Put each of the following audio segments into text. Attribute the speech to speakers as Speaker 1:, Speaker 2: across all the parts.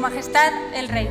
Speaker 1: Majestad el Rey.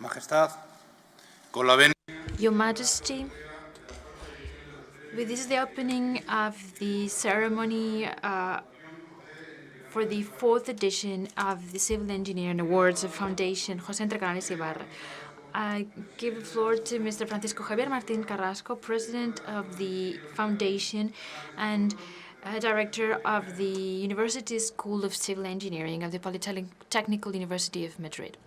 Speaker 2: Majestad, con la venia.
Speaker 3: Your Majesty, this is the opening of the ceremony for the 4th edition of the Civil Engineering Awards of Foundation José Entrecanales Ibarra. I give the floor to Mr. Francisco Javier Martín Carrasco, President of the Foundation and Director of the University School of Civil Engineering of the Polytechnical University of Madrid.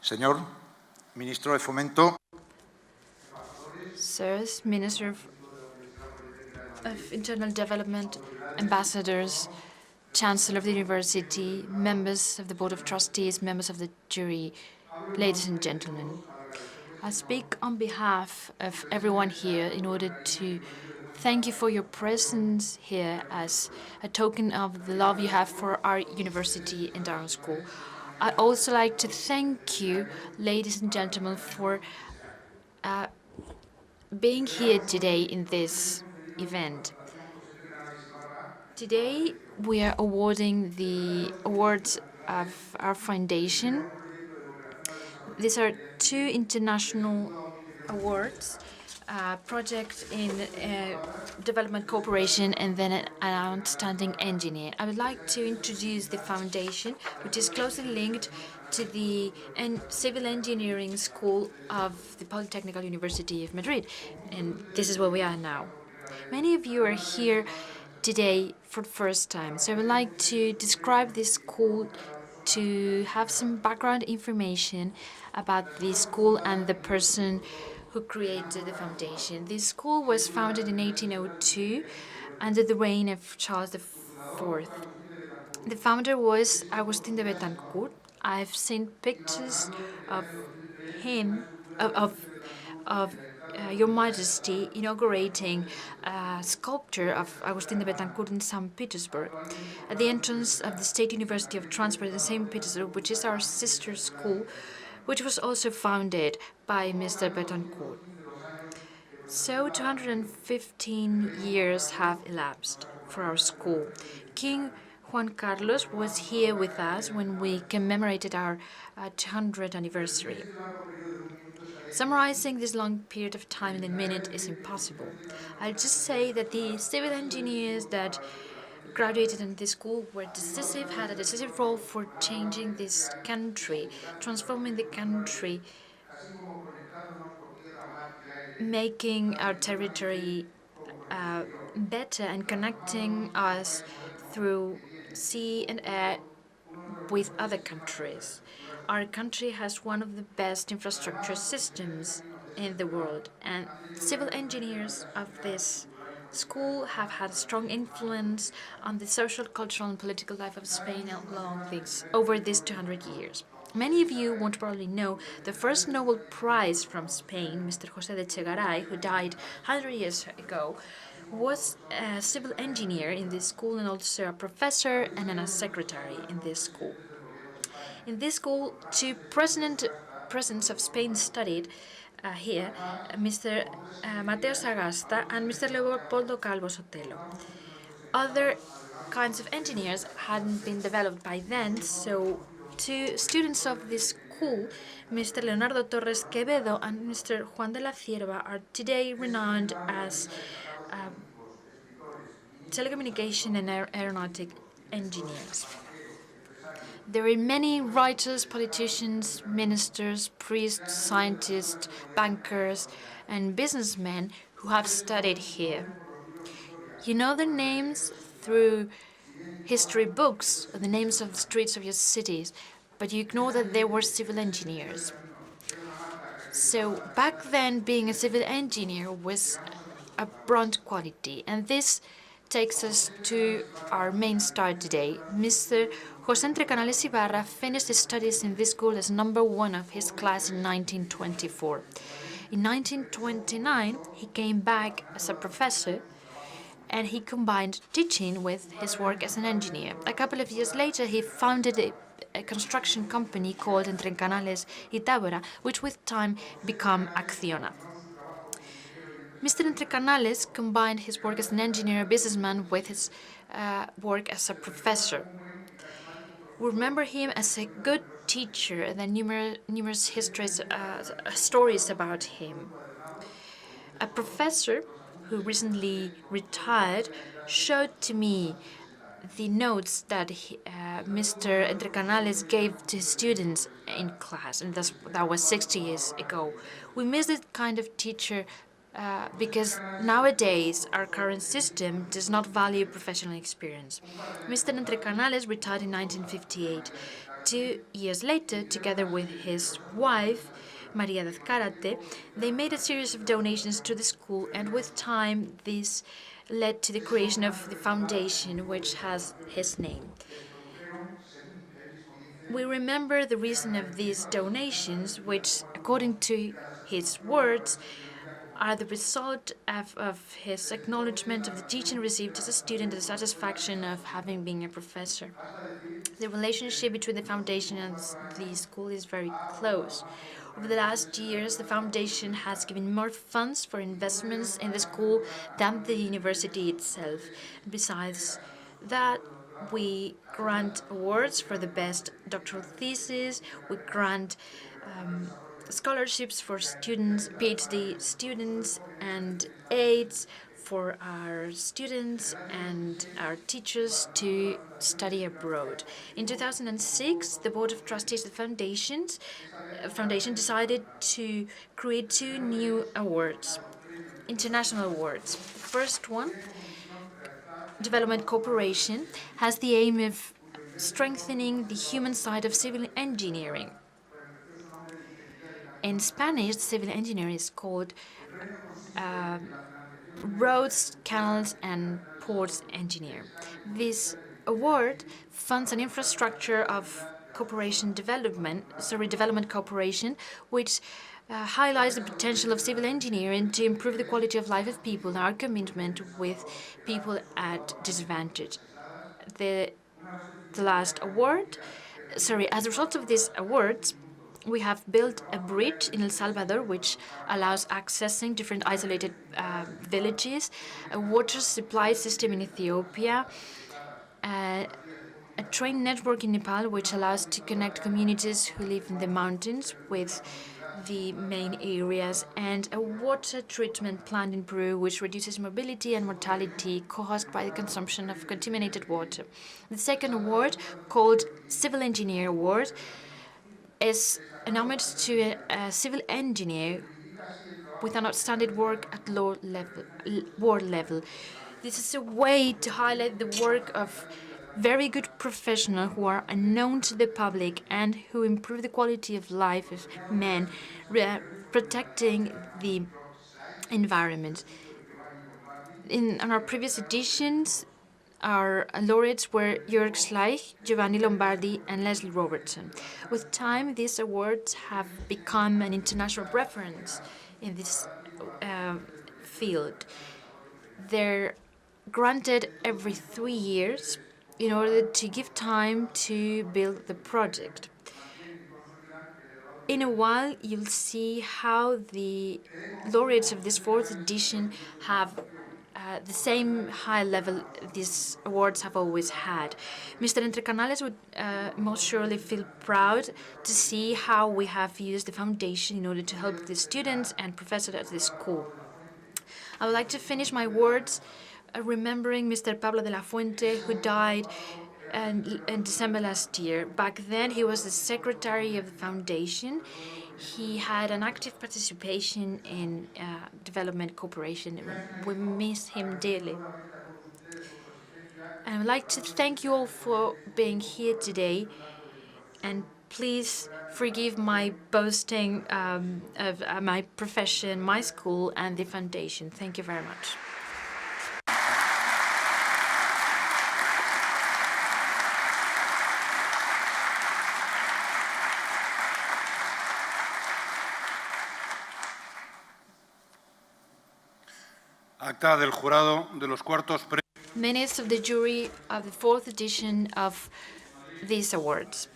Speaker 2: Señor Ministro de Fomento.
Speaker 3: Sirs, Minister of Internal Development, ambassadors, Chancellor of the University, members of the Board of Trustees, members of the jury, ladies and gentlemen. I speak on behalf of everyone here in order to thank you for your presence here as a token of the love you have for our university and our school. I'd also like to thank you, ladies and gentlemen, for being here today in this event. Today, we are awarding the awards of our foundation. These are 2 international awards, project in development cooperation and then an outstanding engineer. I would like to introduce the foundation, which is closely linked to the Civil Engineering School of the Polytechnical University of Madrid, and this is where we are now. Many of you are here today for the first time, so I would like to describe this school to have some background information about the school and the person who created the foundation. This school was founded in 1802 under the reign of Charles IV. The founder was Agustín de Betancourt. I've seen pictures of him, of Your Majesty inaugurating a sculpture of Agustín de Betancourt in St. Petersburg, at the entrance of the State University of Transport in St. Petersburg, which is our sister school, which was also founded by Mr. Betancourt. So 215 years have elapsed for our school. King Juan Carlos was here with us when we commemorated our 200th anniversary. Summarizing this long period of time in a minute is impossible. I'll just say that the civil engineers that graduated in this school were decisive, had a decisive role for changing this country, transforming the country, making our territory better and connecting us through sea and air with other countries. Our country has one of the best infrastructure systems in the world, and civil engineers of this school have had a strong influence on the social, cultural, and political life of Spain over these 200 years. Many of you won't probably know the first Nobel Prize from Spain, Mr. José de Chegaray, who died 100 years ago, was a civil engineer in this school and also a professor and a secretary in this school. In this school, 2 presidents of Spain studied here, Mr. Mateo Sagasta and Mr. Leopoldo Calvo Sotelo. Other kinds of engineers hadn't been developed by then, so 2 students of this school, Mr. Leonardo Torres Quevedo and Mr. Juan de la Cierva are today renowned as telecommunication and aeronautic engineers. There are many writers, politicians, ministers, priests, scientists, bankers, and businessmen who have studied here. You know their names through history books or the names of the streets of your cities, but you ignore that they were civil engineers. So back then, being a civil engineer was a bronze quality, and this takes us to our main star today. Mr. José Entrecanales Ibarra finished his studies in this school as #1 of his class in 1924. In 1929, he came back as a professor, and he combined teaching with his work as an engineer. A couple of years later, he founded a construction company called Entrecanales Ibarra, which with time became Acciona. Mr. Entrecanales combined his work as an engineer and businessman with his work as a professor. We remember him as a good teacher, and there are numerous stories about him. A professor who recently retired showed to me the notes that Mr. Entrecanales gave to his students in class, and that was 60 years ago. We miss that kind of teacher because nowadays our current system does not value professional experience. Mr. Entrecanales retired in 1958. 2 years later, together with his wife, Maria de Azcárate, they made a series of donations to the school, and with time, this led to the creation of the foundation, which has his name. We remember the reason of these donations, which, according to his words, are the result of his acknowledgement of the teaching received as a student and the satisfaction of having been a professor. The relationship between the foundation and the school is very close. Over the last years, the foundation has given more funds for investments in the school than the university itself. Besides that, we grant awards for the best doctoral thesis, we grant scholarships for students, PhD students, and aids for our students and our teachers to study abroad. In 2006, the Board of Trustees of the Foundation decided to create 2 new awards, international awards. The first one, Development Cooperation, has the aim of strengthening the human side of civil engineering. In Spanish, civil engineering is called roads, canals, and ports engineer. This award funds an infrastructure of development cooperation, which highlights the potential of civil engineering to improve the quality of life of people and our commitment with people at disadvantage. As a result of these awards, we have built a bridge in El Salvador which allows accessing different isolated villages, a water supply system in Ethiopia, a train network in Nepal which allows to connect communities who live in the mountains with the main areas, and a water treatment plant in Peru which reduces mobility and mortality caused by the consumption of contaminated water. The second award, called Civil Engineer Award, is an homage to a civil engineer with an outstanding work at world level. This is a way to highlight the work of very good professionals who are unknown to the public and who improve the quality of life of men, protecting the environment. On our previous editions, our laureates were Jörg Schleich, Giovanni Lombardi, and Leslie Robertson. With time, these awards have become an international reference in this field. They're granted every 3 years in order to give time to build the project. In a while, you'll see how the laureates of this 4th edition have the same high level these awards have always had. Mr. Entrecanales would most surely feel proud to see how we have used the foundation in order to help the students and professors at the school. I would like to finish my words remembering Mr. Pablo de la Fuente, who died in December last year. Back then, he was the secretary of the foundation. He had an active participation in development cooperation. We miss him dearly. And I would like to thank you all for being here today. And please forgive my boasting of my profession, my school, and the foundation. Thank you very much.
Speaker 2: Acta del jurado de los cuartos premios.
Speaker 3: Minutes of the jury of the fourth edition of these awards.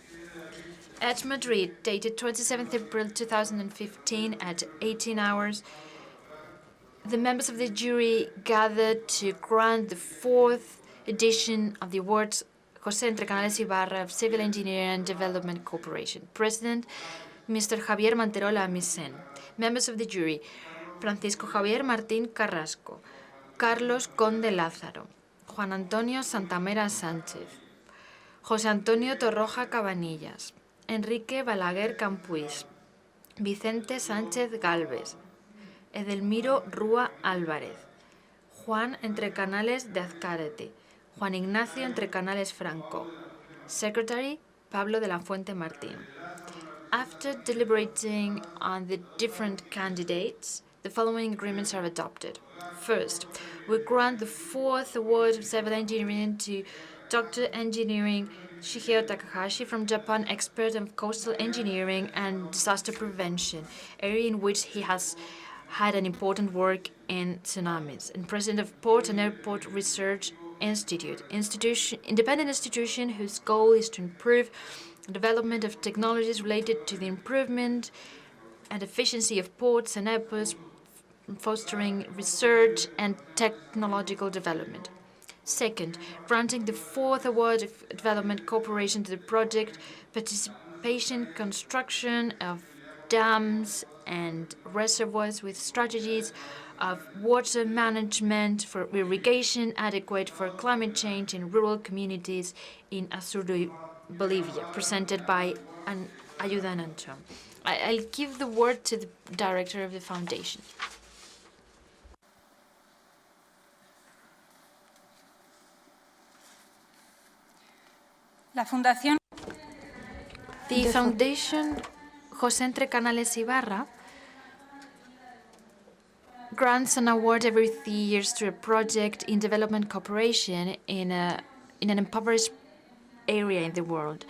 Speaker 3: At Madrid, dated 27th April 2015 at 18 hours, the members of the jury gathered to grant the fourth edition of the awards José Entrecanales Ibarra of Civil Engineering and Development Corporation. President, Mr. Javier Manterola Amisen. Members of the jury, Francisco Javier Martín Carrasco, Carlos Conde Lázaro, Juan Antonio Santamera Sánchez, José Antonio Torroja Cabanillas, Enrique Balaguer Campuís, Vicente Sánchez Galvez, Edelmiro Rúa Álvarez, Juan Entrecanales de Azcárate, Juan Ignacio Entrecanales Franco. Secretary, Pablo de la Fuente Martín. After deliberating on the different candidates, the following agreements are adopted. First, we grant the fourth award of civil engineering to Dr. Engineering Shigeo Takahashi from Japan, expert in coastal engineering and disaster prevention, area in which he has had an important work in tsunamis, and president of Port and Airport Research Institute, independent institution whose goal is to improve the development of technologies related to the improvement and efficiency of ports and airports, fostering research and technological development. Second, granting the fourth award of development cooperation to the project participation construction of dams and reservoirs with strategies of water management for irrigation adequate for climate change in rural communities in Azurduy, Bolivia, presented by an ayudanante. I'll give the word to the director of the foundation.
Speaker 1: La Fundación.
Speaker 3: The Foundation José Entrecanales Ibarra grants an award every 3 years to a project in development cooperation in an impoverished area in the world.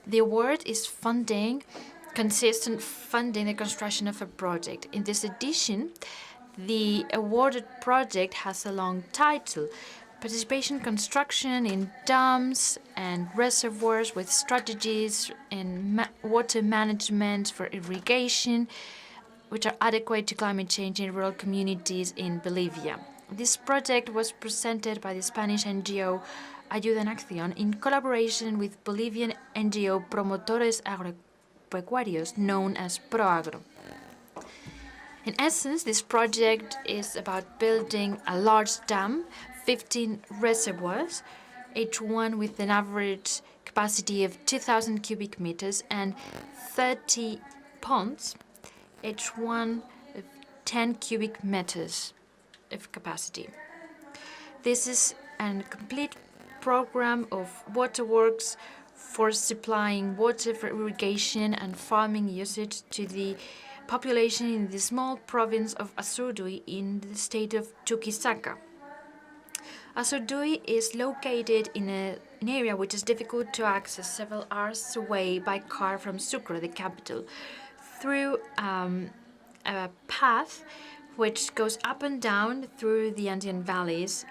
Speaker 3: The award is consistent funding the construction of a project. In this edition, the awarded project has a long title, Participation Construction in Dams and Reservoirs with Strategies in Water Management for Irrigation, which are adequate to climate change in rural communities in Bolivia. This project was presented by the Spanish NGO Ayuda en Acción in collaboration with Bolivian NGO Promotores Agropecuarios, known as ProAgro. In essence, this project is about building a large dam, 15 reservoirs, each one with an average capacity of 2,000 cubic meters, and 30 ponds, each one of 10 cubic meters of capacity. This is a complete program of waterworks for supplying water for irrigation and farming usage to the population in the small province of Azurduy in the state of Chuquisaca. Azurduy is located in an area which is difficult to access several hours away by car from Sucre, the capital, through a path which goes up and down through the Andean valleys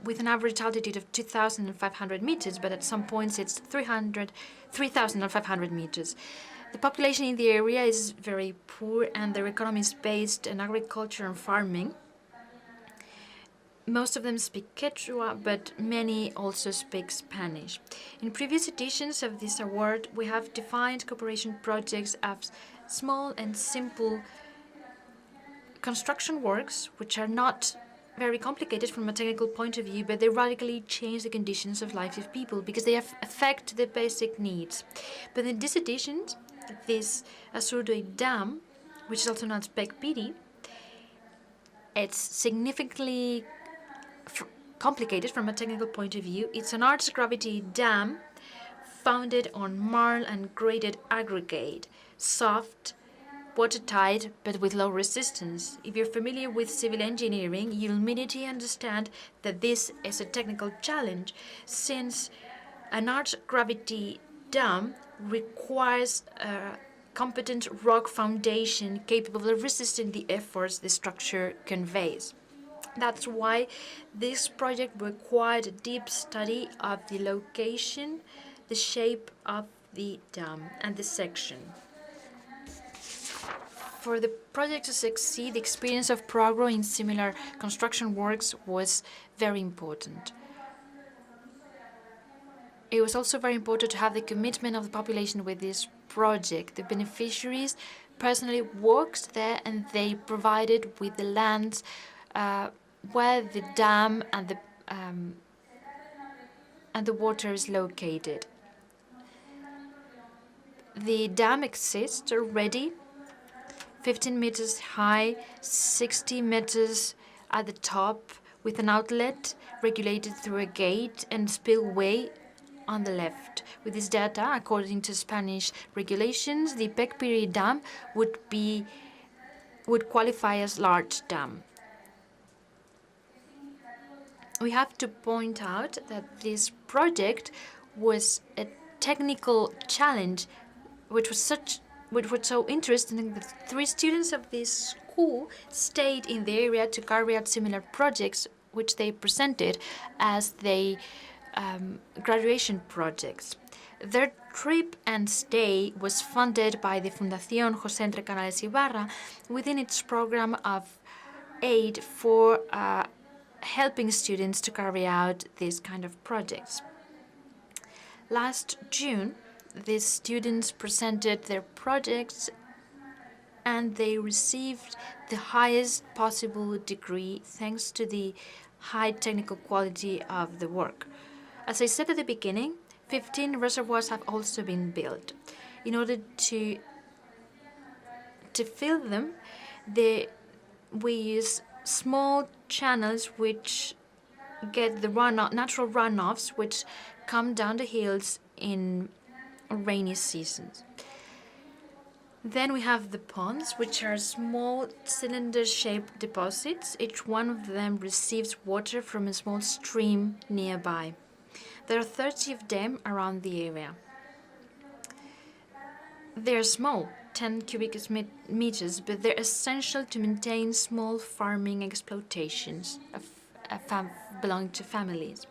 Speaker 3: with an average altitude of 2,500 meters, but at some points it's 3,500 meters. The population in the area is very poor and their economy is based on agriculture and farming. Most of them speak Quechua, but many also speak Spanish. In previous editions of this award, we have defined cooperation projects as small and simple construction works, which are not very complicated from a technical point of view, but they radically change the conditions of life of people because they affect the basic needs. But in this edition, this Azurduy Dam, which is also known as Pekpiri, it's significantly complicated from a technical point of view. It's an arch gravity dam founded on marl and graded aggregate, soft, watertight, but with low resistance. If you're familiar with civil engineering, you'll immediately understand that this is a technical challenge, since an arch gravity dam requires a competent rock foundation capable of resisting the efforts the structure conveys. That's why this project required a deep study of the location, the shape of the dam, and the section. For the project to succeed, the experience of Progro in similar construction works was very important. It was also very important to have the commitment of the population with this project. The beneficiaries personally worked there, and they provided with the lands where the dam and the water is located. The dam exists already, 15 meters high, 60 meters at the top, with an outlet regulated through a gate and spillway on the left. With this data, according to Spanish regulations, the Pekpiri Dam would qualify as large dam. We have to point out that this project was a technical challenge, which was so interesting that 3 students of this school stayed in the area to carry out similar projects, which they presented as their graduation projects. Their trip and stay was funded by the Fundación José Entrecanales Ibarra within its program of aid for helping students to carry out these kind of projects. Last June, these students presented their projects and they received the highest possible degree thanks to the high technical quality of the work. As I said at the beginning, 15 reservoirs have also been built. In order to fill them, we use small channels which get the natural runoffs which come down the hills in rainy seasons. Then we have the ponds, which are small cylinder-shaped deposits. Each one of them receives water from a small stream nearby. There are 30 of them around the area. They're small, 10 cubic meters, but they're essential to maintain small farming exploitations belonging to families.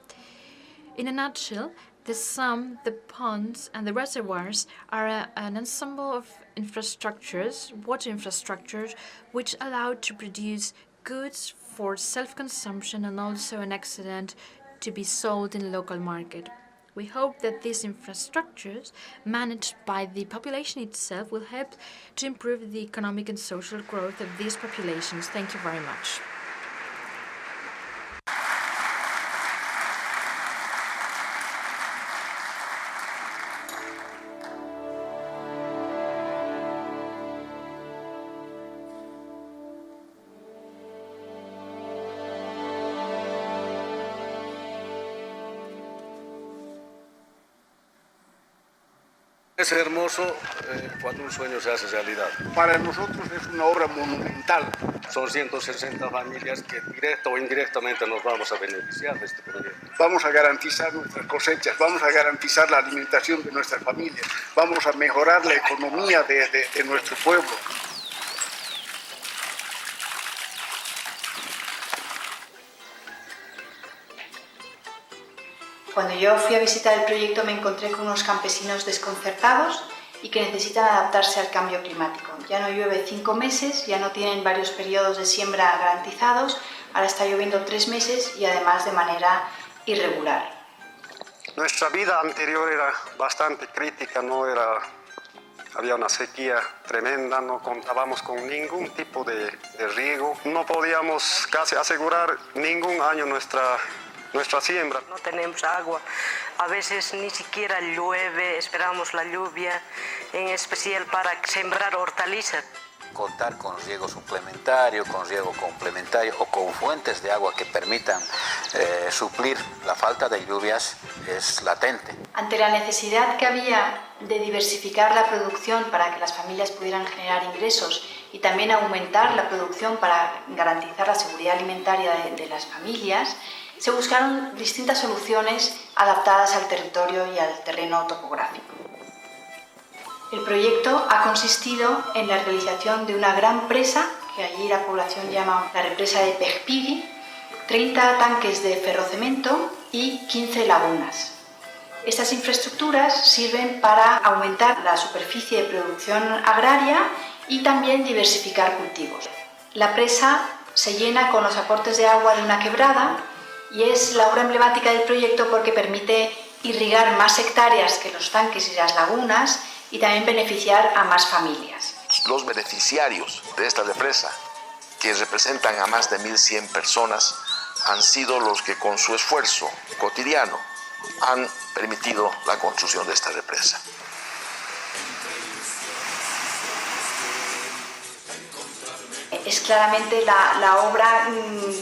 Speaker 3: In a nutshell, the ponds and the reservoirs are an ensemble of infrastructures, water infrastructures, which allow to produce goods for self-consumption and also an excellent to be sold in the local market. We hope that these infrastructures, managed by the population itself, will help to improve the economic and social growth of these populations. Thank you very much.
Speaker 4: Es hermoso cuando un sueño se hace realidad.
Speaker 2: Para nosotros es una obra monumental.
Speaker 4: Son 160 familias que directa o indirectamente nos vamos a beneficiar de este proyecto.
Speaker 2: Vamos a garantizar nuestras cosechas, vamos a garantizar la alimentación de nuestras familias, vamos a mejorar la economía de nuestro pueblo.
Speaker 5: Cuando yo fui a visitar el proyecto me encontré con unos campesinos desconcertados y que necesitan adaptarse al cambio climático. Ya no llueve 5 meses, ya no tienen varios periodos de siembra garantizados, Ahora está lloviendo 3 meses y además de manera irregular.
Speaker 4: Nuestra vida anterior era bastante crítica, había una sequía tremenda, no contábamos con ningún tipo de riego, no podíamos casi asegurar ningún año nuestra siembra.
Speaker 6: No tenemos agua, a veces ni siquiera llueve, esperamos la lluvia, en especial para sembrar hortalizas.
Speaker 7: Contar con riego suplementario, con riego complementario o con fuentes de agua que permitan suplir la falta de lluvias es latente.
Speaker 5: Ante la necesidad que había de diversificar la producción para que las familias pudieran generar ingresos y también aumentar la producción para garantizar la seguridad alimentaria de las familias, se buscaron distintas soluciones adaptadas al territorio y al terreno topográfico. El proyecto ha consistido en la realización de una gran presa, que allí la población llama la represa de Pejpiri, 30 tanques de ferrocemento y 15 lagunas. Estas infraestructuras sirven para aumentar la superficie de producción agraria y también diversificar cultivos. La presa se llena con los aportes de agua de una quebrada y es la obra emblemática del proyecto porque permite irrigar más hectáreas que los tanques y las lagunas y también beneficiar a más familias.
Speaker 8: Los beneficiarios de esta represa, que representan a más de 1.100 personas, han sido los que con su esfuerzo cotidiano han permitido la construcción de esta represa.
Speaker 5: Es claramente la obra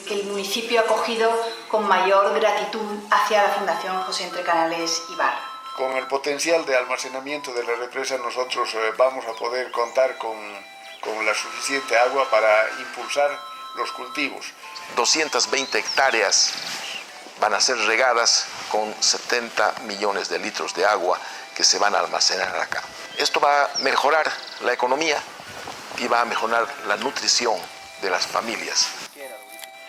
Speaker 5: que el municipio ha acogido con mayor gratitud hacia la Fundación José Entrecanales Ibarra.
Speaker 2: Con el potencial de almacenamiento de la represa nosotros vamos a poder contar con la suficiente agua para impulsar los cultivos.
Speaker 8: 220 hectáreas van a ser regadas con 70 millones de litros de agua que se van a almacenar acá. Esto va a mejorar la economía y va a mejorar la nutrición de las familias.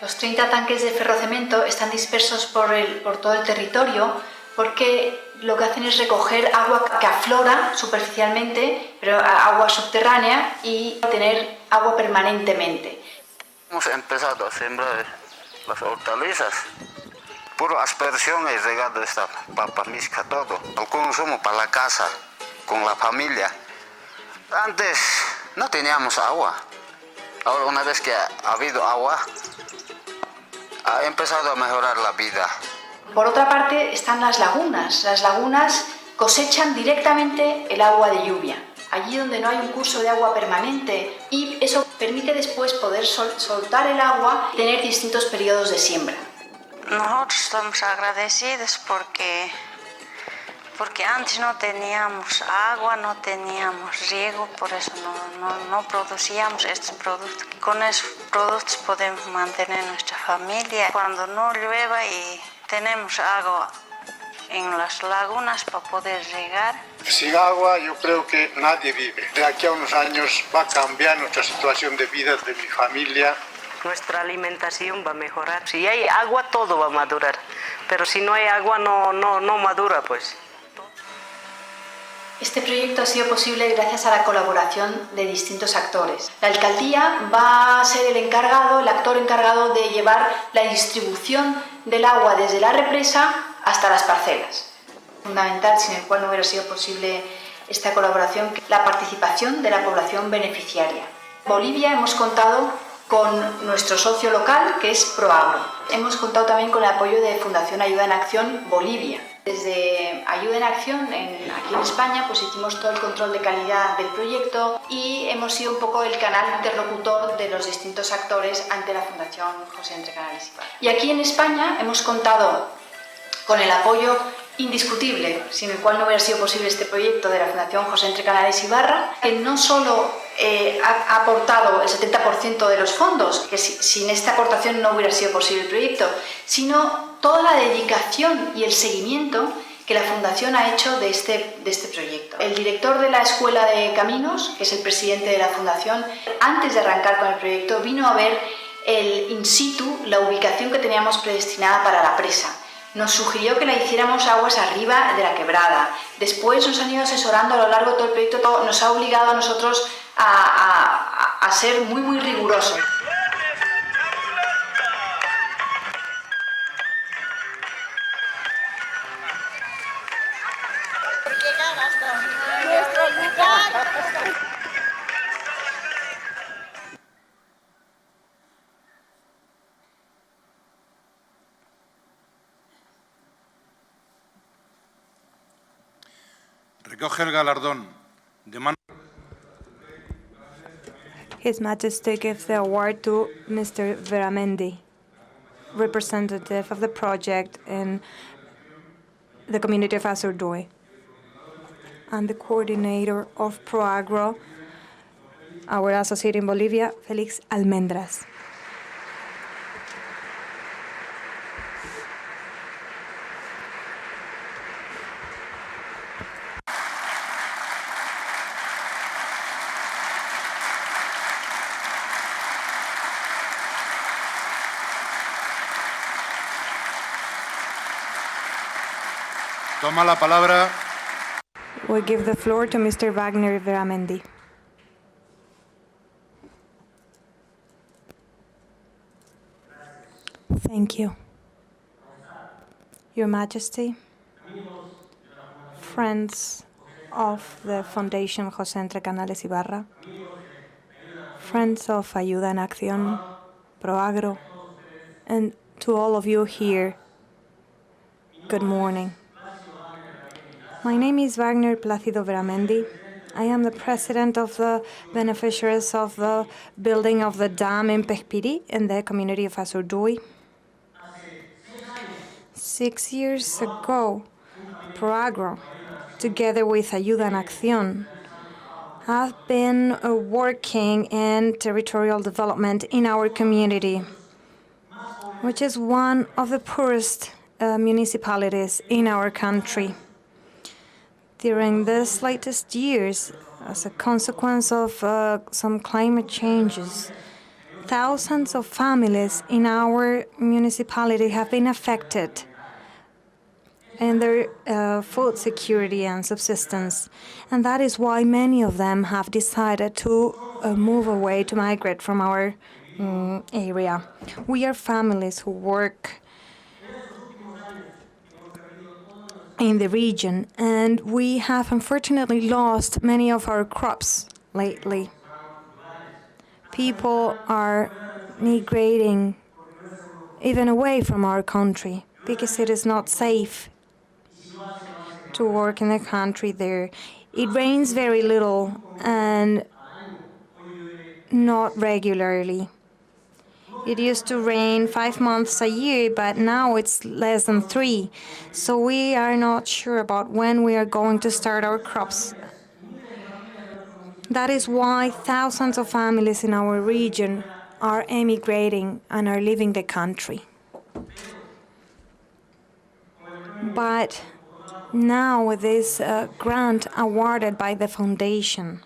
Speaker 5: Los 30 tanques de ferrocemento están dispersos por todo el territorio porque lo que hacen es recoger agua que aflora superficialmente, pero agua subterránea, y tener agua permanentemente.
Speaker 9: Hemos empezado a sembrar las hortalizas, pura aspersión y regado esta papa misca, todo. El consumo para la casa, con la familia. Antes no teníamos agua. Ahora, una vez que ha habido agua, ha empezado a mejorar la vida.
Speaker 5: Por otra parte están las lagunas. Las lagunas cosechan directamente el agua de lluvia, allí donde no hay un curso de agua permanente, y eso permite después poder soltar el agua y tener distintos periodos de siembra.
Speaker 10: Nosotros estamos agradecidos porque antes no teníamos agua, no teníamos riego, por eso no producíamos estos productos. Con esos productos podemos mantener nuestra familia. Cuando no llueva y tenemos agua en las lagunas para poder regar.
Speaker 2: Sin agua yo creo que nadie vive. De aquí a unos años va a cambiar nuestra situación de vida de mi familia.
Speaker 6: Nuestra alimentación va a mejorar. Si hay agua, todo va a madurar. Pero si no hay agua, no madura, pues.
Speaker 5: Este proyecto ha sido posible gracias a la colaboración de distintos actores. La alcaldía va a ser el actor encargado de llevar la distribución del agua desde la represa hasta las parcelas. Fundamental, sin el cual no hubiera sido posible esta colaboración, la participación de la población beneficiaria. En Bolivia hemos contado con nuestro socio local, que es Proagro. Hemos contado también con el apoyo de Fundación Ayuda en Acción Bolivia. Desde Ayuda en Acción, aquí en España, pues hicimos todo el control de calidad del proyecto y hemos sido un poco el canal interlocutor de los distintos actores ante la Fundación José Entrecanales Ibarra. Y aquí en España hemos contado con el apoyo indiscutible, sin el cual no hubiera sido posible este proyecto, de la Fundación José Entrecanales Ibarra, que no solo ha aportado el 70% de los fondos, que sin esta aportación no hubiera sido posible el proyecto, sino toda la dedicación y el seguimiento que la Fundación ha hecho de este proyecto. El director de la Escuela de Caminos, que es el presidente de la Fundación, antes de arrancar con el proyecto, vino a ver el in situ, la ubicación que teníamos predestinada para la presa. Nos sugirió que la hiciéramos aguas arriba de la quebrada. Después nos han ido asesorando a lo largo de todo el proyecto, nos ha obligado a nosotros a ser muy rigurosos.
Speaker 11: Recoge el galardón de mano.
Speaker 12: His Majesty gives the award to Mr. Veramendi, representative of the project in the community of Azurduy, and the coordinator of Proagro, our associate in Bolivia, Felix Almendras.
Speaker 11: Toma la palabra.
Speaker 12: We give the floor to Mr. Wagner Veramendi. Thank you. Your Majesty, friends of the Foundation José Entrecanales Ibarra, friends of Ayuda en Acción, Proagro, and to all of you here, good morning. My name is Wagner Plácido Veramendi. I am the president of the beneficiaries of the building of the dam in Pejpiri in the community of Azurduy. 6 years ago, Proagro, together with Ayuda en Acción, have been working in territorial development in our community, which is one of the poorest municipalities in our country. During these latest years, as a consequence of some climate changes, thousands of families in our municipality have been affected in their food security and subsistence. And that is why many of them have decided to move away, to migrate from our area. We are families who work in the region, and we have unfortunately lost many of our crops lately. People are migrating even away from our country because it is not safe to work in the country there. It rains very little and not regularly. It used to rain 5 months a year, but now it's less than 3. So we are not sure about when we are going to start our crops. That is why thousands of families in our region are emigrating and are leaving the country. But now with this grant awarded by the foundation,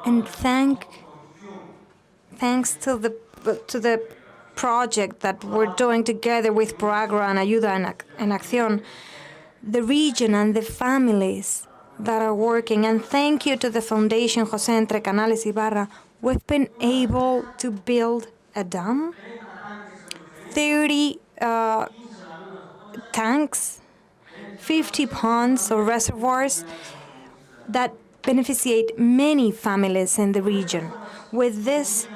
Speaker 12: and thanks to the project that we're doing together with Proagro and Ayuda en Acción, the region and the families that are working, and thank you to the Foundation José Entrecanales Ibarra, we've been able to build a dam, 30 tanks, 50 ponds or reservoirs that beneficiate many families in the region. With this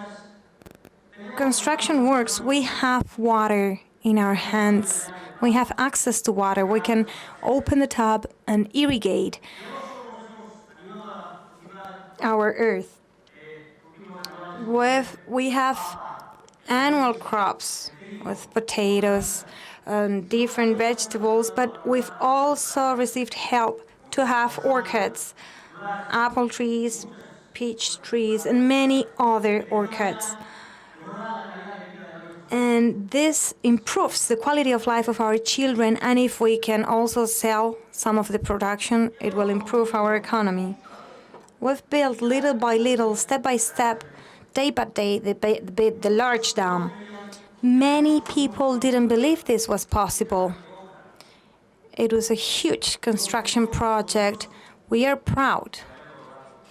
Speaker 12: construction works, we have water in our hands. We have access to water. We can open the tap and irrigate our earth. We have annual crops with potatoes and different vegetables, but we've also received help to have orchids, apple trees, peach trees, and many other orchids. And this improves the quality of life of our children, and if we can also sell some of the production, it will improve our economy. We've built little by little, step by step, day by day, the large dam. Many people didn't believe this was possible. It was a huge construction project. We are proud.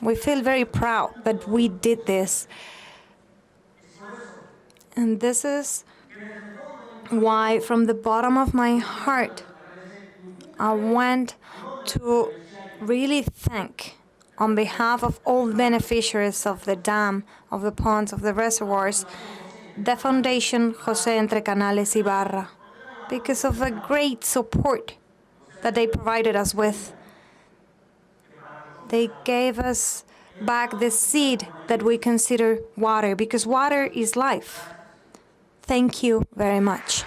Speaker 12: We feel very proud that we did this. And this is why, from the bottom of my heart, I want to really thank, on behalf of all beneficiaries of the dam, of the ponds, of the reservoirs, the Foundation José Entrecanales Ibarra, because of the great support that they provided us with. They gave us back the seed that we consider water, because water is life. Thank you very much.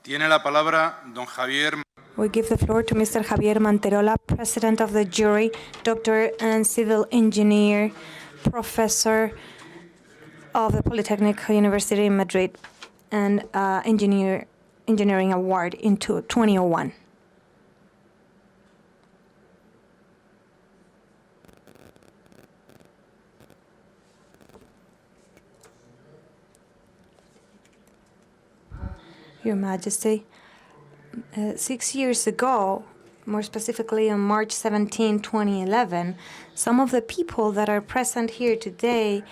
Speaker 11: Tiene la palabra don Javier.
Speaker 12: We give the floor to Mr. Javier Manterola, President of the jury, doctor and civil engineer, professor of the Polytechnic University in Madrid, and engineering award in 2001. Your Majesty, 6 years ago, more specifically on March 17, 2011, some of the people that are present here today,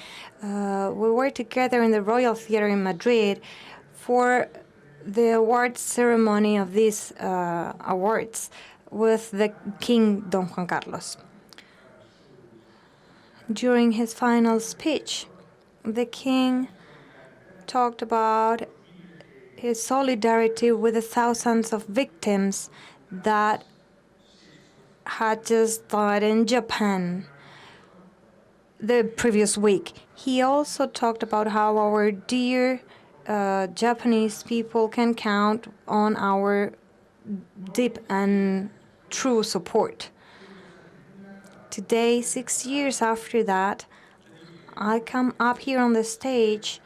Speaker 12: we were together in the Royal Theatre in Madrid for the awards ceremony of these awards with the King Don Juan Carlos. During his final speech, the King talked about his solidarity with the thousands of victims that had just died in Japan the previous week. He also talked about how our dear Japanese people can count on our deep and true support. Today, 6 years after that, I come up here on the stage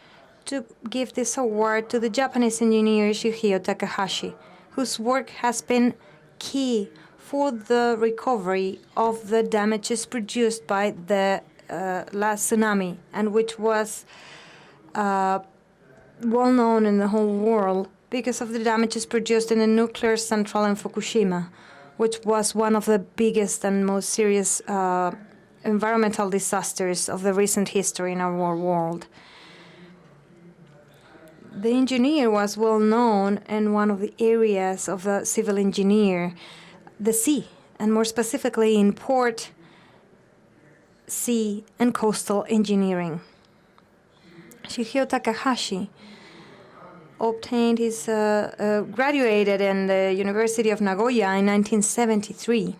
Speaker 12: to give this award to the Japanese engineer Shigeo Takahashi, whose work has been key for the recovery of the damages produced by the last tsunami, and which was well known in the whole world because of the damages produced in the nuclear central in Fukushima, which was one of the biggest and most serious environmental disasters of the recent history in our world. The engineer was well known in one of the areas of the civil engineer, the sea, and more specifically in port, sea, and coastal engineering. Shigeo Takahashi obtained his graduated in the University of Nagoya in 1973.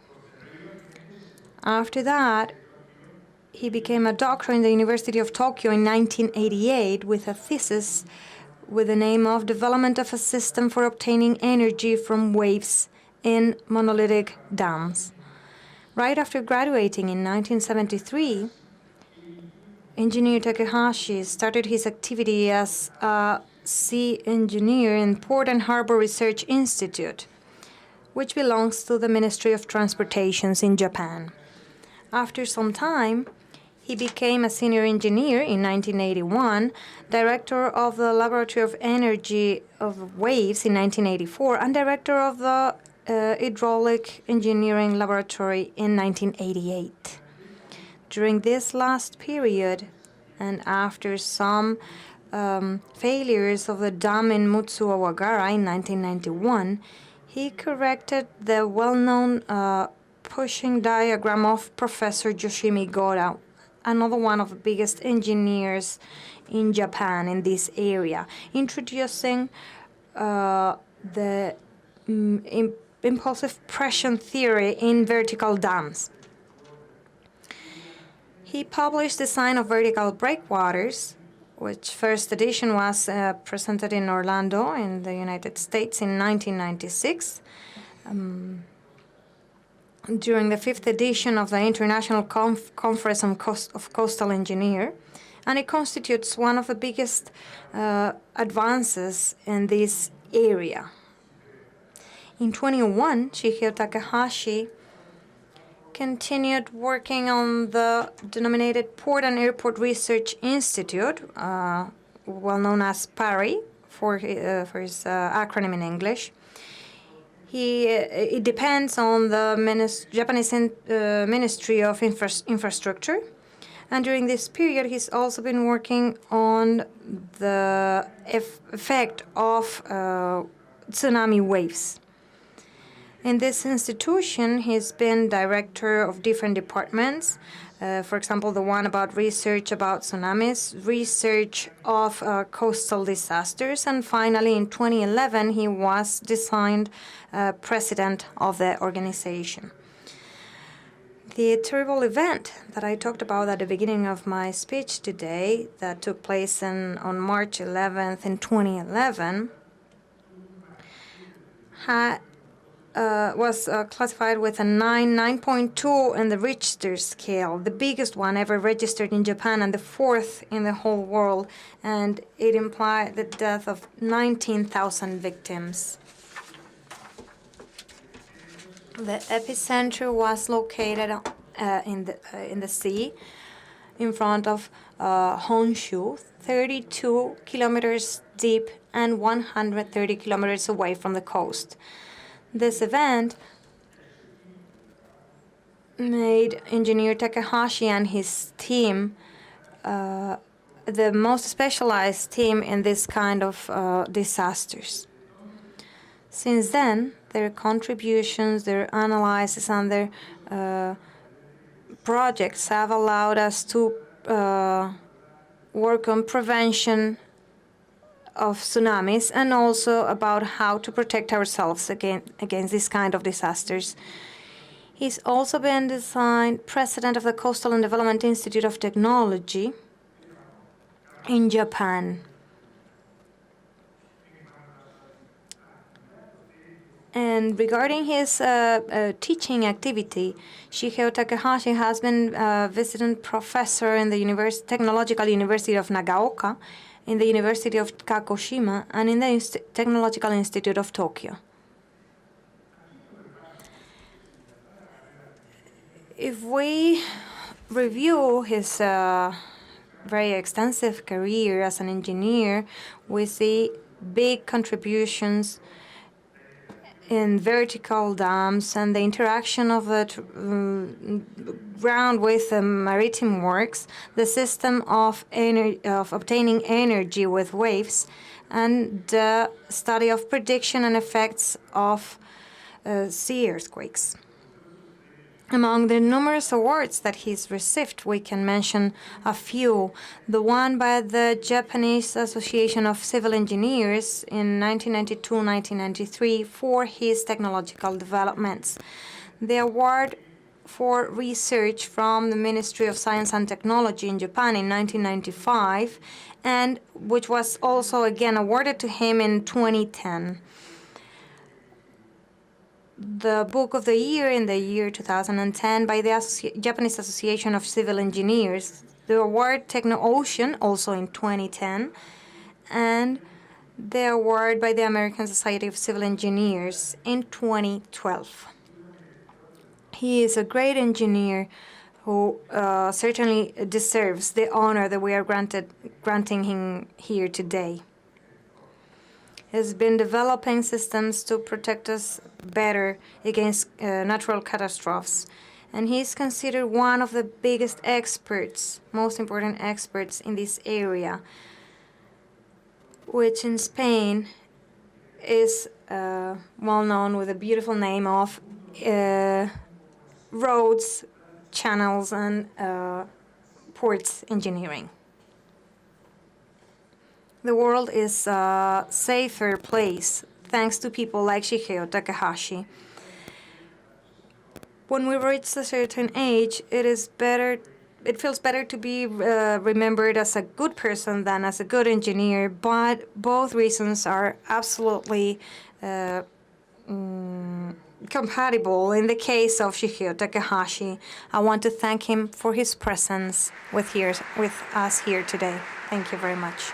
Speaker 12: After that, he became a doctor in the University of Tokyo in 1988 with a thesis with the name of Development of a System for Obtaining Energy from Waves in Monolithic Dams. Right after graduating in 1973, Engineer Takahashi started his activity as a sea engineer in Port and Harbor Research Institute, which belongs to the Ministry of Transportations in Japan. After some time, he became a senior engineer in 1981, director of the Laboratory of Energy of Waves in 1984, and director of the Hydraulic Engineering Laboratory in 1988. During this last period, and after some failures of the dam in Mutsuawagara in 1991, he corrected the well-known pushing diagram of Professor Yoshimi Gora, another one of the biggest engineers in Japan in this area, introducing the impulsive pressure theory in vertical dams. He published Design of Vertical Breakwaters, which first edition was presented in Orlando in the United States in 1996. During the 5th edition of the International Conference on Coastal Engineer, and it constitutes one of the biggest advances in this area. In 2001, Shigeo Takahashi continued working on the denominated Port and Airport Research Institute, well known as PARI for his acronym in English. It depends on the Japanese Ministry of Infrastructure. And during this period, he's also been working on the effect of tsunami waves. In this institution, he's been director of different departments. For example, the one about research about tsunamis, research of coastal disasters, and finally, in 2011, he was designed president of the organization. The terrible event that I talked about at the beginning of my speech today, that took place on March 11th in 2011, was classified with a 9.2 in the Richter scale, the biggest one ever registered in Japan and the fourth in the whole world, and it implied the death of 19,000 victims. The epicenter was located in the sea, in front of Honshu, 32 kilometers deep and 130 kilometers away from the coast. This event made engineer Takahashi and his team the most specialized team in this kind of disasters. Since then, their contributions, their analysis, and their projects have allowed us to work on prevention of tsunamis and also about how to protect ourselves against this kind of disasters. He's also been designed president of the Coastal and Development Institute of Technology in Japan. And regarding his teaching activity, Shigeo Takahashi has been visiting professor in the Technological University of Nagaoka, in the University of Kagoshima, and in the Technological Institute of Tokyo. If we review his very extensive career as an engineer, we see big contributions in vertical dams and the interaction of the ground with the maritime works, the system of obtaining energy with waves, and the study of prediction and effects of sea earthquakes. Among the numerous awards that he's received, we can mention a few. The one by the Japanese Association of Civil Engineers in 1992-1993 for his technological developments. The award for research from the Ministry of Science and Technology in Japan in 1995, and which was also again awarded to him in 2010. The Book of the Year in the year 2010 by the Japanese Association of Civil Engineers, the award Techno-Ocean also in 2010, and the award by the American Society of Civil Engineers in 2012. He is a great engineer who certainly deserves the honor that we are granting him here today. Has been developing systems to protect us better against natural catastrophes. And he's considered one of the biggest experts, most important experts in this area, which in Spain is well known with a beautiful name of roads, channels, and ports engineering. The world is a safer place thanks to people like Shigeo Takahashi. When we reach a certain age, it feels better to be remembered as a good person than as a good engineer, but both reasons are absolutely compatible. In the case of Shigeo Takahashi, I want to thank him for his presence with us here today. Thank you very much.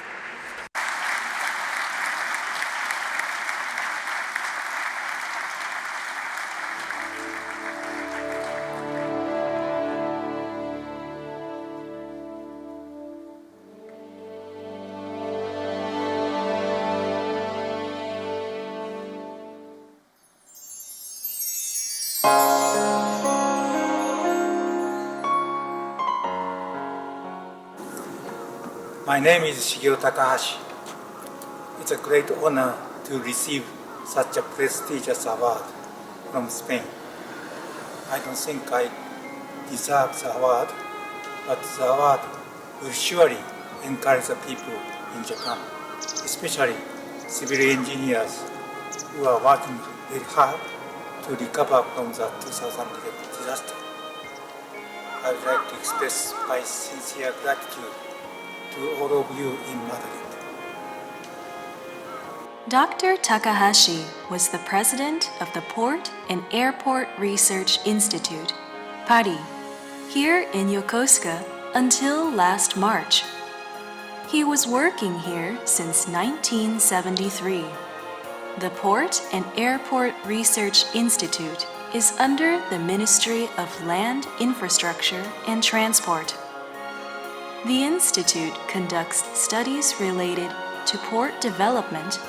Speaker 13: My name is Shigeo Takahashi. It's a great honor to receive such a prestigious award from Spain. I don't think I deserve the award, but the award will surely encourage the people in Japan, especially civil engineers who are working very hard to recover from the 2011 disaster. I would like to express my sincere gratitude to all of you in Madrid.
Speaker 14: Dr. Takahashi was the president of the Port and Airport Research Institute, PARI, here in Yokosuka until last March. He was working here since 1973. The Port and Airport Research Institute is under the Ministry of Land, Infrastructure and Transport. The institute conducts studies related to port development,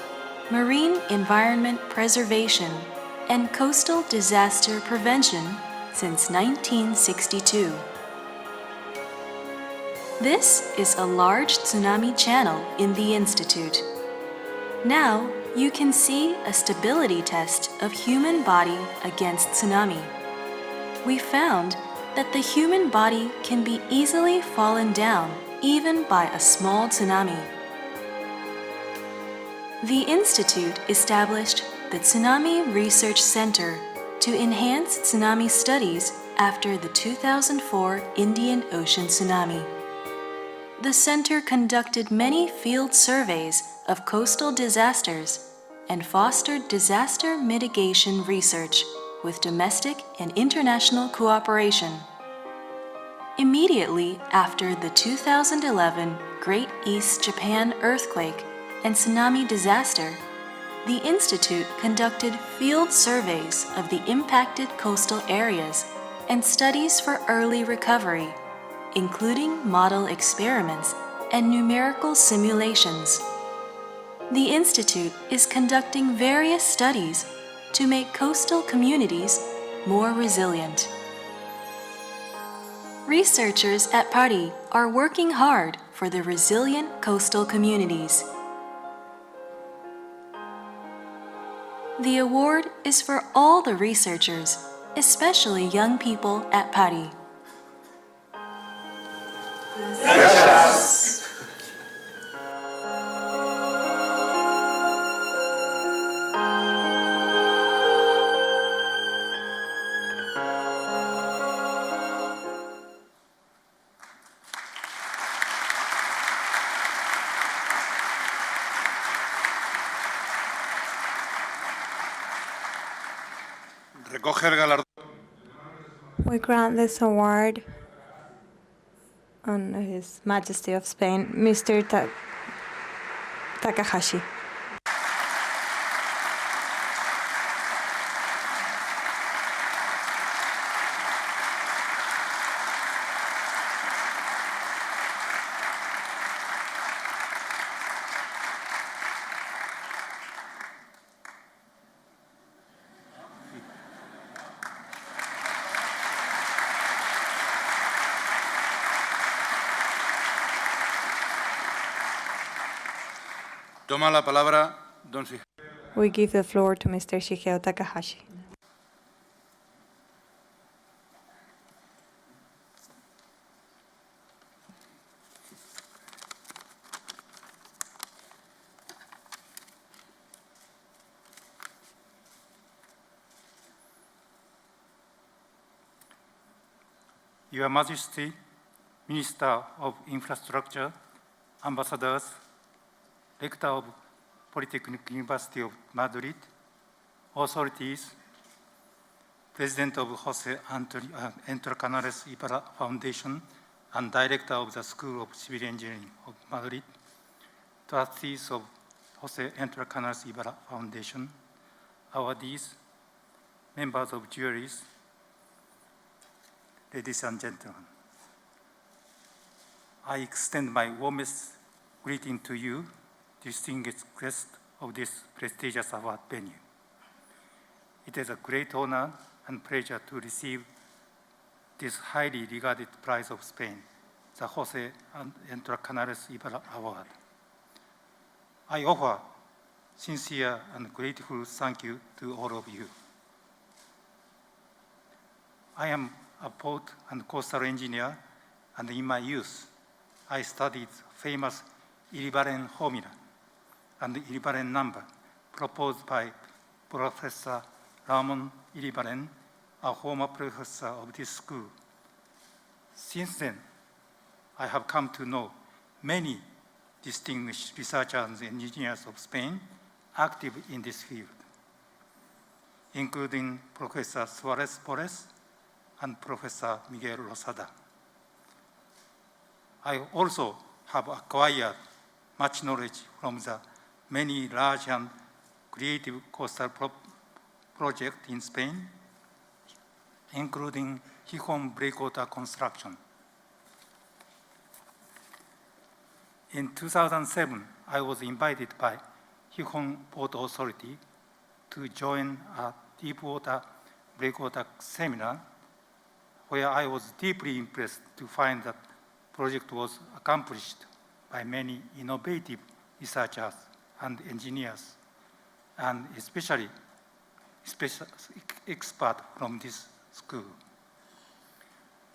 Speaker 14: marine environment preservation, and coastal disaster prevention since 1962. This is a large tsunami channel in the institute. Now you can see a stability test of human body against tsunami. We found that the human body can be easily fallen down even by a small tsunami. The institute established the Tsunami Research Center to enhance tsunami studies after the 2004 Indian Ocean tsunami. The center conducted many field surveys of coastal disasters and fostered disaster mitigation research with domestic and international cooperation. Immediately after the 2011 Great East Japan earthquake and tsunami disaster, the Institute conducted field surveys of the impacted coastal areas and studies for early recovery, including model experiments and numerical simulations. The Institute is conducting various studies to make coastal communities more resilient. Researchers at PARI are working hard for the resilient coastal communities. The award is for all the researchers, especially young people at PARI.
Speaker 13: Gracias.
Speaker 11: Recoge el galardón.
Speaker 12: We grant this award on His Majesty of Spain, Mr. Takahashi.
Speaker 11: Toma la palabra don Shigeo.
Speaker 12: We give the floor to Mr. Shigeo Takahashi.
Speaker 13: Your Majesty, Minister of Infrastructure, Ambassadors, Rector of Polytechnic University of Madrid, authorities, President of Jose Entrecanales Ibarra Foundation and Director of the School of Civil Engineering of Madrid, trustees of Jose Entrecanales Ibarra Foundation, awardees, members of juries, ladies and gentlemen. I extend my warmest greeting to you, distinguished guests of this prestigious award venue. It is a great honor and pleasure to receive this highly regarded prize of Spain
Speaker 15: the Jose and Entrecanales Ibarra Award. I offer sincere and grateful thank you to all of you. I am a port and coastal engineer, and in my youth, I studied famous Iribarren formula and Iribarren number proposed by Professor Ramon Iribarren, a former professor of this school. Since then, I have come to know many distinguished researchers and engineers of Spain active in this field, including Professor Suarez Porres and Professor Miguel Rosada. I also have acquired much knowledge from the many large and creative coastal projects in Spain, including Gijón breakwater construction. In 2007, I was invited by Gijón Port Authority to join a deepwater breakwater seminar, where I was deeply impressed to find that the project was accomplished by many innovative researchers and engineers, and especially experts from this school.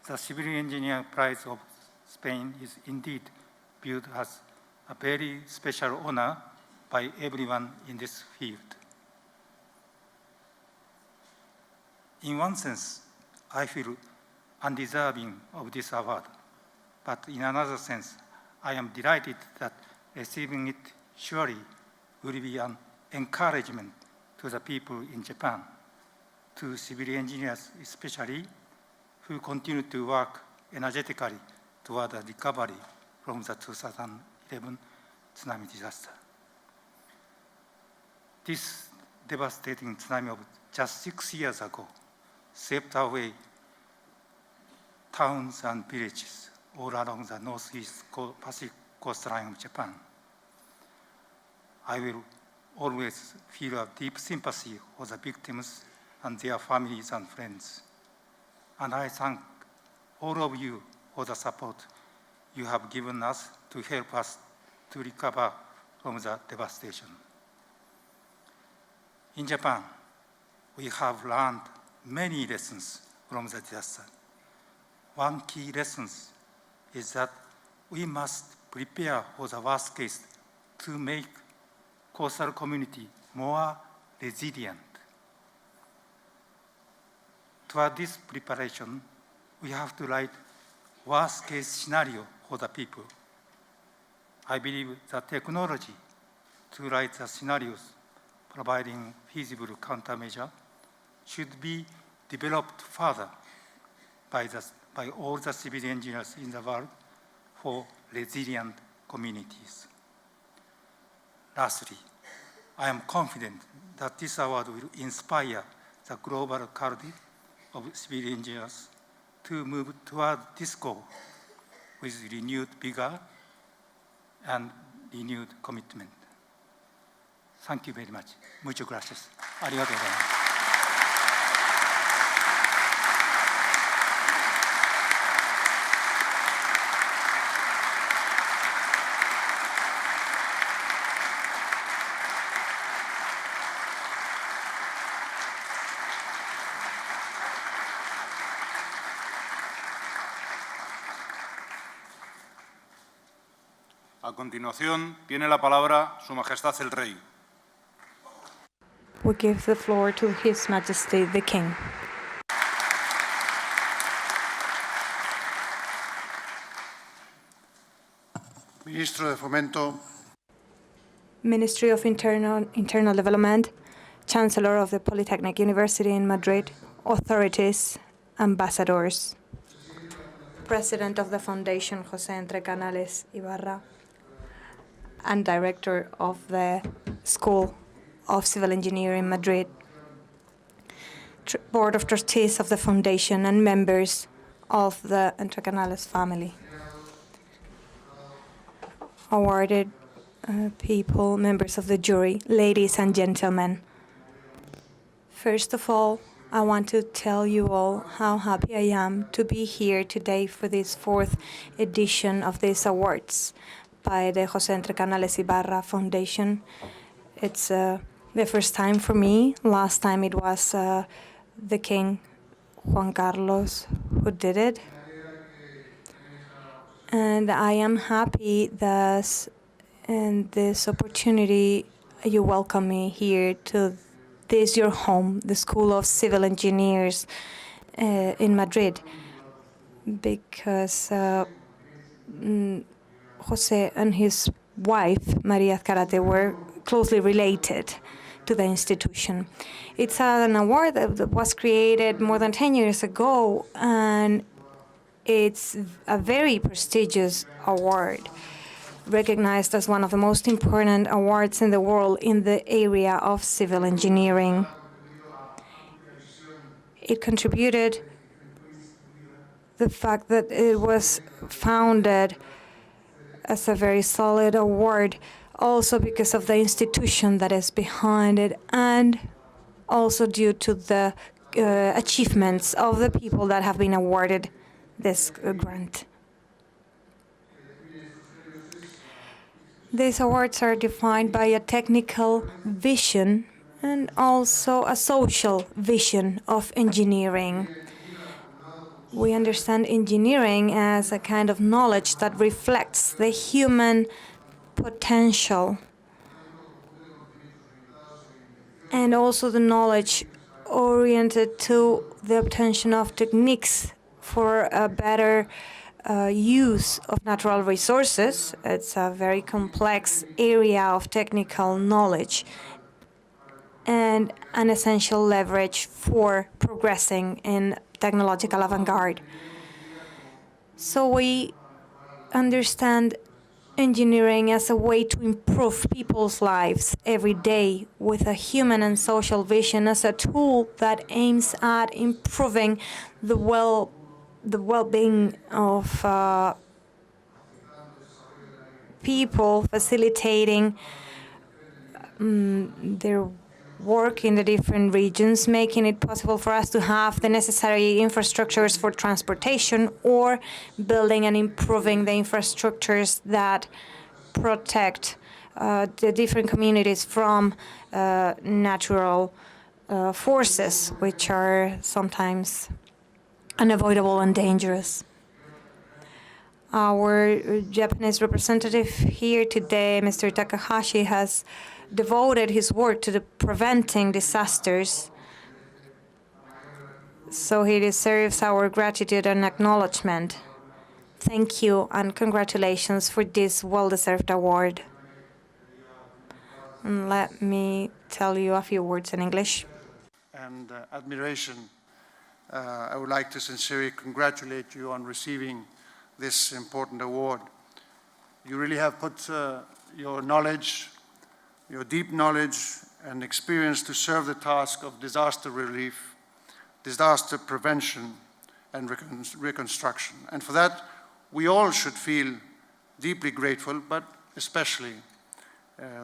Speaker 15: The Civil Engineer Prize of Spain is indeed viewed as a very special honor by everyone in this field. In one sense, I feel undeserving of this award, but in another sense, I am delighted that receiving it surely will be an encouragement to the people in Japan, to civil engineers especially, who continue to work energetically toward a recovery from the 2011 tsunami disaster. This devastating tsunami of just 6 years ago swept away towns and villages all along the northeast Pacific coastline of Japan. I will always feel a deep sympathy for the victims and their families and friends. And I thank all of you for the support you have given us to help us to recover from the devastation. In Japan, we have learned many lessons from the disaster. One key lesson is that we must prepare for the worst case to make coastal community more resilient. Toward this preparation, we have to write worst case scenario for the people. I believe the technology to write the scenarios providing feasible countermeasure should be developed further by all the civil engineers in the world for resilient communities. Lastly, I am confident that this award will inspire the global culture of civil engineers to move toward this goal with renewed vigor and renewed commitment. Thank you very much. Muchas gracias. ありがとうございます。
Speaker 11: A continuación, tiene la palabra Su Majestad el Rey.
Speaker 12: We give the floor to His Majesty the King.
Speaker 16: Ministro de Fomento.
Speaker 12: Ministry of Internal Development, Chancellor of the Polytechnic University in Madrid, authorities, ambassadors, President of the Foundation, José Entrecanales Ibarra, and Director of the School of Civil Engineering in Madrid, Board of Trustees of the Foundation, and members of the Entrecanales family. Awarded people, members of the jury, ladies and gentlemen. First of all, I want to tell you all how happy I am to be here today for this 4th edition of these awards by the José Entrecanales Ibarra Foundation. It's the first time for me. Last time it was the King Juan Carlos who did it. And I am happy that in this opportunity you welcome me here to this your home, the School of Civil Engineers in Madrid, because Jose and his wife, Maria Azcarate, were closely related to the institution. It's an award that was created more than 10 years ago, and it's a very prestigious award, recognized as one of the most important awards in the world in the area of civil engineering. It contributed the fact that it was founded as a very solid award, also because of the institution that is behind it, and also due to the achievements of the people that have been awarded this grant. These awards are defined by a technical vision and also a social vision of engineering. We understand engineering as a kind of knowledge that reflects the human potential, and also the knowledge oriented to the obtention of techniques for a better use of natural resources. It's a very complex area of technical knowledge and an essential leverage for progressing in technological avant-garde. So we understand engineering as a way to improve people's lives every day with a human and social vision, as a tool that aims at improving the well-being of people, facilitating their work in the different regions, making it possible for us to have the necessary infrastructures for transportation, or building and improving the infrastructures that protect the different communities from natural forces, which are sometimes unavoidable and dangerous. Our Japanese representative here today, Mr. Takahashi, has devoted his work to preventing disasters, so he deserves our gratitude and acknowledgement. Thank you and congratulations for this well-deserved award. And let me tell you a few words in English.
Speaker 16: And admiration. I would like to sincerely congratulate you on receiving this important award. You really have put your knowledge, your deep knowledge and experience to serve the task of disaster relief, disaster prevention, and reconstruction. And for that, we all should feel deeply grateful, but especially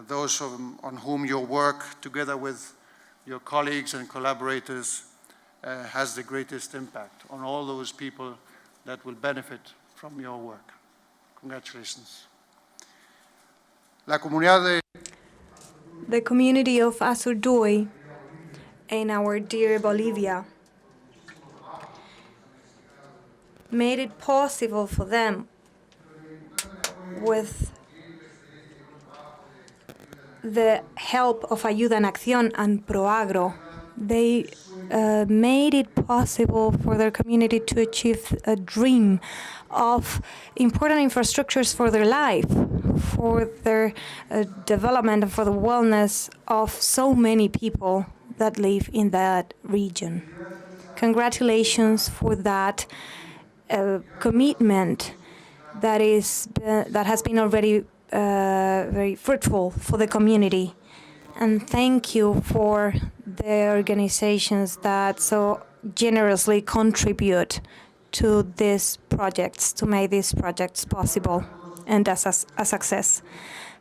Speaker 16: those on whom your work, together with your colleagues and collaborators, has the greatest impact on all those people that will benefit from your work. Congratulations.
Speaker 12: The community of Azurduy in our dear Bolivia made it possible for them with the help of Ayuda en Acción and Proagro. They made it possible for their community to achieve a dream of important infrastructures for their life, for their development, and for the wellness of so many people that live in that region. Congratulations for that commitment that has been already very fruitful for the community. And thank you for the organizations that so generously contribute to these projects, to make these projects possible and as a success.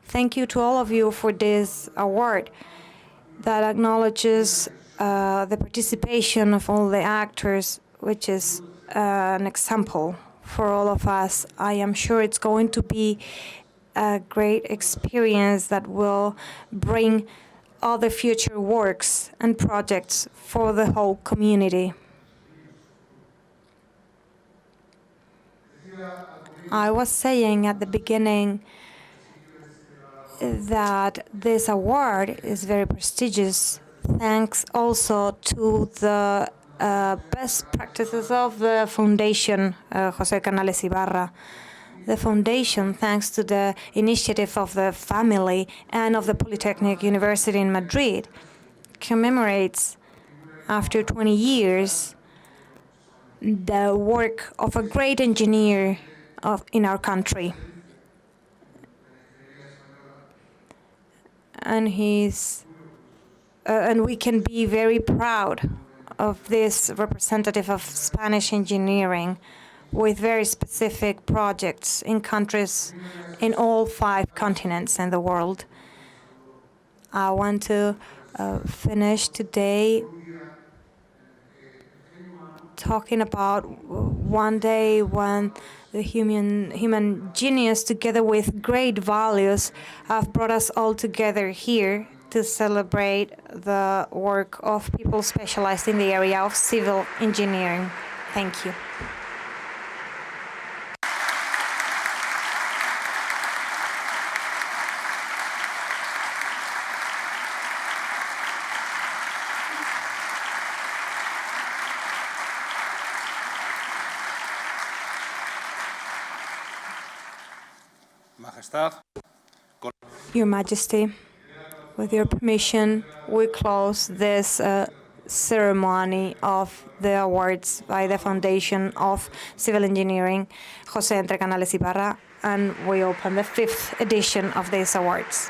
Speaker 12: Thank you to all of you for this award that acknowledges the participation of all the actors, which is an example for all of us. I am sure it's going to be a great experience that will bring other future works and projects for the whole community. I was saying at the beginning that this award is very prestigious, thanks also to the best practices of the foundation, Entrecanales Ibarra. The foundation, thanks to the initiative of the family and of the Polytechnic University in Madrid, commemorates, after 20 years, the work of a great engineer in our country. And we can be very proud of this representative of Spanish engineering, with very specific projects in countries in all 5 continents in the world. I want to finish today talking about one day when the human genius, together with great values, have brought us all together here to celebrate the work of people specialized in the area of civil engineering. Thank you. Your Majesty, with your permission, we close this ceremony of the awards by the Foundation of Civil Engineering, José Entrecanales Ibarra, and we open the 5th edition of these awards.